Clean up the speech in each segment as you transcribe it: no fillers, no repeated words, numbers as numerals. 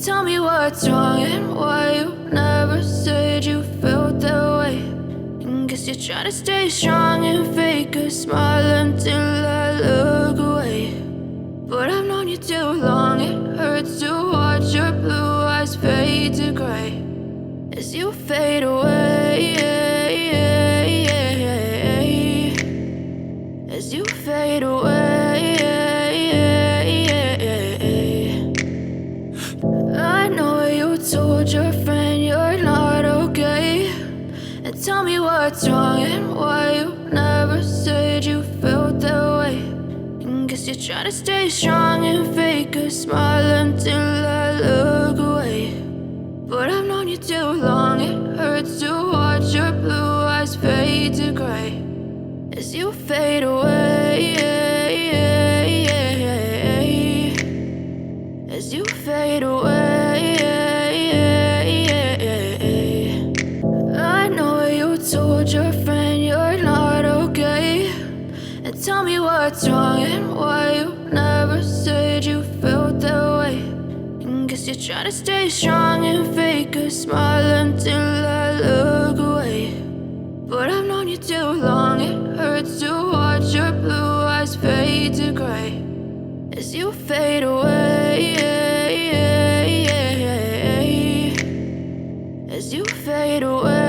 Tell me what's wrong and why you never said you felt that way. And guess you're trying to stay strong and fake a smile until I look away. But I've known you too long, it hurts to watch your blue eyes fade to gray as you fade away, as you fade away. I know you told your friend you're not okay, and tell me what's wrong and why you never said you felt that way. And guess you're trying to stay strong and fake a smile until I look away. But I've known you too long, it hurts to watch your blue eyes fade to gray as you fade away, as you fade away. I know you told your friend you're not okay, and tell me what's wrong and why you never said you felt that way. And guess you're trying to stay strong and fake a smile until I look away. But I've known you too long, it hurts to watch your blue eyes fade to gray as you fade away, as you fade away.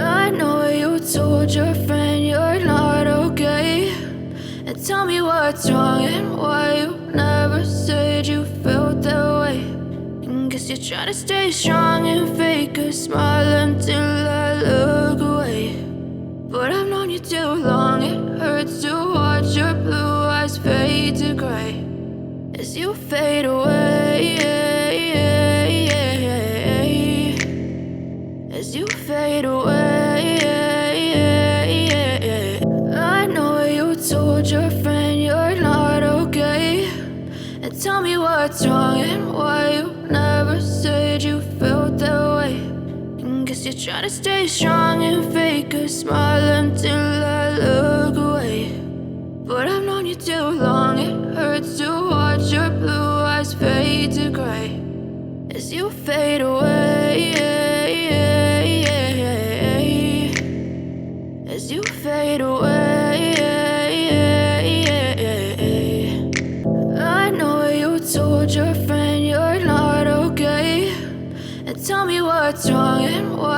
I know you told your friend you're not okay, and tell me what's wrong and why you never said you felt that way. And guess you're trying to stay strong and fake a smile until I look away. But I've known you too long, it hurts to watch your blue eyes fade to gray as you fade away, as you fade away. I know you told your friend you're not okay, and tell me what's wrong and why you never said you felt that way. And guess you're trying to stay strong and fake a smile until I look away. But I've known you too long, it hurts to watch your blue eyes fade to gray as you fade away, as you fade away. I know you told your friend you're not okay, and tell me what's wrong and why